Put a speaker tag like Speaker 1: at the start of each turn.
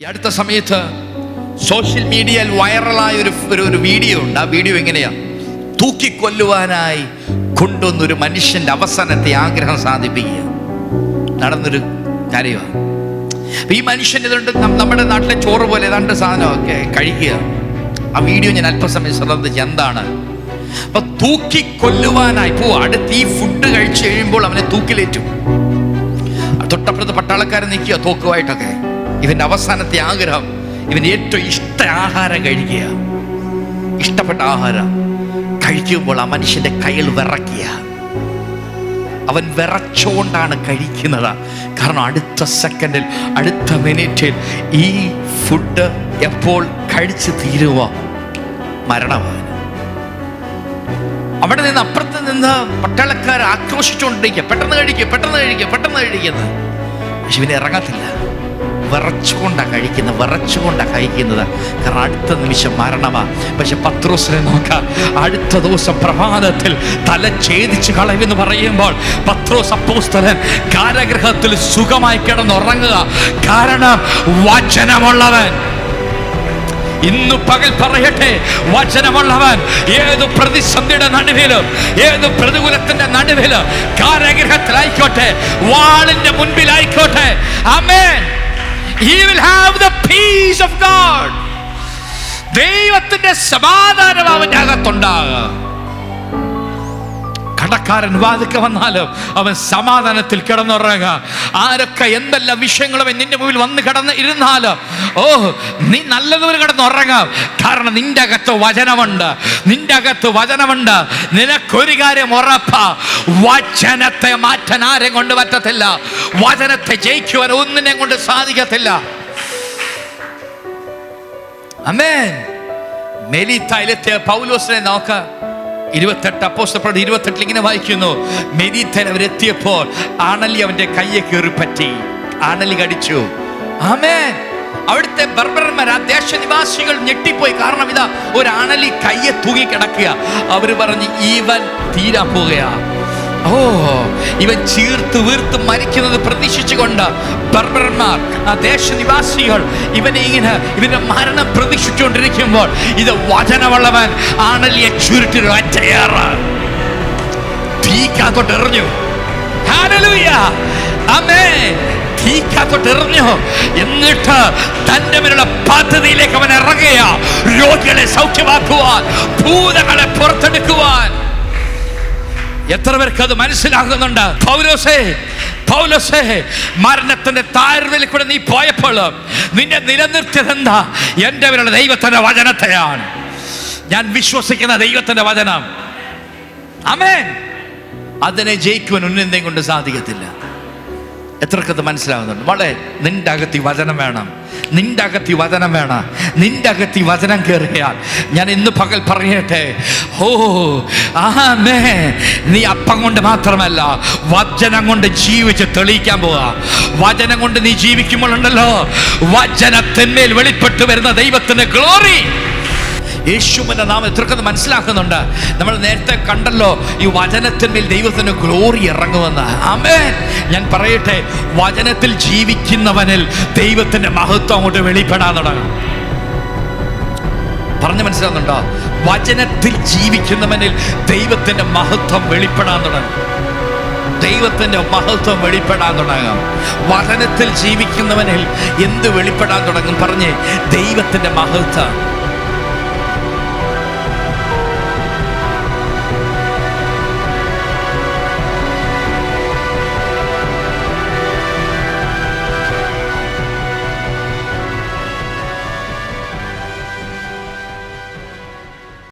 Speaker 1: ഈ അടുത്ത സമയത്ത് സോഷ്യൽ മീഡിയയിൽ വൈറലായ ഒരു വീഡിയോ ഉണ്ട്. ആ വീഡിയോ എങ്ങനെയാ? തൂക്കിക്കൊല്ലുവാനായി കൊണ്ടുവന്നൊരു മനുഷ്യന്റെ അവസാനത്തെ ആഗ്രഹം സാധിപ്പിക്കുക നടന്നൊരു കാര്യമാണ്. അപ്പൊ ഈ മനുഷ്യൻ ഇതുകൊണ്ട് നമ്മുടെ നാട്ടിലെ ചോറ് പോലെ ഏതാണ്ട് സാധനമൊക്കെ കഴിക്കുക. ആ വീഡിയോ ഞാൻ അല്പസമയം ശ്രദ്ധിച്ച് എന്താണ്. അപ്പൊ തൂക്കിക്കൊല്ലുവാനായി അടുത്ത് ഈ ഫുഡ് കഴിച്ചു കഴിയുമ്പോൾ അവനെ തൂക്കിലേറ്റും. തൊട്ടപ്പുറത്ത് പട്ടാളക്കാരൻ നിൽക്കുക തോക്കുമായിട്ടൊക്കെ. ഇവന്റെ അവസാനത്തെ ആഗ്രഹം, ഇവന്റെ ഏറ്റവും ഇഷ്ട ആഹാരം കഴിക്കുക. ഇഷ്ടപ്പെട്ട ആഹാരം കഴിക്കുമ്പോൾ ആ മനുഷ്യന്റെ കയ്യിൽ വിറയ്ക്കുക. അവൻ വിറച്ചുകൊണ്ടാണ് കഴിക്കുന്നത്. കാരണം അടുത്ത സെക്കൻഡിൽ, അടുത്ത മിനിറ്റിൽ ഈ ഫുഡ് എപ്പോൾ കഴിച്ച് തീരുവോ മരണമാണ്. അവിടെ നിന്ന് അപ്പുറത്ത് നിന്ന് പട്ടാളക്കാർ ആക്രോശിച്ചുകൊണ്ടിരിക്കുക, പെട്ടെന്ന് കഴിക്കുക, പെട്ടെന്ന് കഴിക്കുക, പെട്ടെന്ന് കഴിക്കുന്നത്. പക്ഷെ ഇവന് ഇറങ്ങത്തില്ല. വിറച്ചുകൊണ്ടാണ് കഴിക്കുന്നത്. കാരണം അടുത്ത നിമിഷം മരണമാണ്. പക്ഷെ പത്രോസിനെ നോക്കാം. അടുത്ത ദിവസം പ്രഭാതത്തിൽ തല ഛേദിച്ച് കളയുമെന്ന് പറയുമ്പോൾ പത്രോസ് അപ്പോസ്തലൻ കാരാഗൃഹത്തിൽ സുഖമായി കിടന്നുറങ്ങുക. കാരണം വചനമുള്ളവൻ. ഇന്നു പകൽ പറയട്ടെ, വചനമുള്ളവൻ ഏത് പ്രതിസന്ധിയുടെ നടുവിലും, ഏത് പ്രതികൂലത്തിന്റെ നടുവിലും, കാരാഗൃഹത്തിലായിക്കോട്ടെ, വാളിന്റെ മുൻപിലായിക്കോട്ടെ, ആമേൻ, he will have the peace of God. ദൈവത്തിന്റെ സമാധാനം അവന്റെ അകത്തുണ്ടാകുക. കടക്കാരൻ വാതിക്ക വന്നാലും അവൻ സമാധാനത്തിൽ കിടന്നുറങ്ങുക. ആരൊക്കെ എന്തെല്ലാം വിഷയങ്ങളും നിന്റെ മുമ്പിൽ വന്ന് കിടന്ന് ഇരുന്നാലും നീ നല്ലതുപോലെ കിടന്നുറങ്ങാം. കാരണം നിന്റെ അകത്ത് വചനമുണ്ട്. നിനക്കൊരു കാര്യം ഉറപ്പാ, വചനത്തെ മാറ്റാൻ ആരെയും കൊണ്ട് പറ്റത്തില്ല. വചനത്തെ ജയിക്കുവാൻ ഒന്നിനെ കൊണ്ട് സാധിക്കത്തില്ല. ആമേൻ. മെലീത്തയിലെത്തിയ പൗലോസിനെ നോക്ക. 28 അപ്പോസ്തലപ്രവൃത്തി 28 ഇങ്ങനെ വായിക്കുന്നു. മെലീത്തയിൽ അവരെത്തിയപ്പോൾ ആണലി അവന്റെ കയ്യെ കയറി പറ്റി. ആണലി കടിച്ചു. ആമേൻ. അവിടുത്തെ ബർബറന്മാർ, ആ ദേശനിവാസികൾ ഞെട്ടിപ്പോയി. കാരണം ഇതാ ഒരു ആണലി കയ്യെ തൂങ്ങി കിടക്കുക. അവര് പറഞ്ഞ് ഇവൻ തീരാൻ പോവുകയാ. ഇവൻ ചീർത്ത് വീർത്ത് മരിക്കുന്നത് പ്രതീക്ഷിച്ചുകൊണ്ട് ബർബറന്മാർ, ആ ദേശനിവാസികൾ ഇവന്റെ മരണം പ്രതീക്ഷിച്ചുകൊണ്ടിരിക്കുമ്പോൾ ഇത് വചനമുള്ളവൻ ആണലിയെ ചുരുട്ടി ഒറ്റയേറ് തീക്കകത്തോട്ട് എറിഞ്ഞു. ഹല്ലേലൂയ, ആമേൻ. തീക്കകത്തോട്ട് എറിഞ്ഞു. എന്നിട്ട് തന്റെ മേലുള്ള പദ്ധതിയിലേക്ക് അവൻ ഇറങ്ങുക. രോഗികളെ സൗഖ്യമാക്കുവാൻ, ഭൂതങ്ങളെ പുറത്തെടുക്കുവാൻ. എത്ര പേർക്ക് അത് മനസ്സിലാകുന്നുണ്ട്? പൗലോസേ, മരണത്തിന്റെ താഴ്വരയിൽ കൂടെ നീ പോയപ്പോൾ നിന്നെ നിലനിർത്തിയത് എന്താ? എൻ്റെ മേലുള്ള ദൈവത്തിന്റെ വചനത്തെയാണ്. ഞാൻ വിശ്വസിക്കുന്ന ദൈവത്തിന്റെ വചനം. ആമേൻ. അതിനെ ജയിക്കുവാൻ ഒന്നെന്തെയും കൊണ്ട് സാധിക്കത്തില്ല. എത്രക്കത് മനസ്സിലാവുന്നുണ്ട്? വളരെ നിന്റെ അകത്ത് ഈ വചനം വേണം. നിന്റെ അകത്ത് ഈ വചനം കയറിയാൽ, ഞാൻ ഇന്ന് പകൽ പറയട്ടെ, നീ അപ്പം കൊണ്ട് മാത്രമല്ല വചനം കൊണ്ട് ജീവിച്ച് തെളിയിക്കാൻ പോവാ. വചനം കൊണ്ട് നീ ജീവിക്കുമ്പോഴുണ്ടല്ലോ, വചനത്തിന്മേൽ വെളിപ്പെട്ടു വരുന്ന ദൈവത്തിന്റെ ഗ്ലോറി. യേശുവിന്റെ നാമം എത്രക്കത് മനസ്സിലാക്കുന്നുണ്ട്? നമ്മൾ നേരത്തെ കണ്ടല്ലോ ഈ വചനത്തിന്മേൽ ദൈവത്തിന് ഗ്ലോറി ഇറങ്ങുമെന്ന്. ആമേൻ. ഞാൻ പറയട്ടെ, വചനത്തിൽ ജീവിക്കുന്നവനിൽ ദൈവത്തിന്റെ മഹത്വം അങ്ങോട്ട് വെളിപ്പെടാൻ തുടങ്ങും. പറഞ്ഞു മനസ്സിലാകുന്നുണ്ടോ? വചനത്തിൽ ജീവിക്കുന്നവനിൽ ദൈവത്തിന്റെ മഹത്വം വെളിപ്പെടാൻ തുടങ്ങും. വചനത്തിൽ ജീവിക്കുന്നവനിൽ എന്ത് വെളിപ്പെടാൻ തുടങ്ങും? പറഞ്ഞേ, ദൈവത്തിന്റെ മഹത്വം.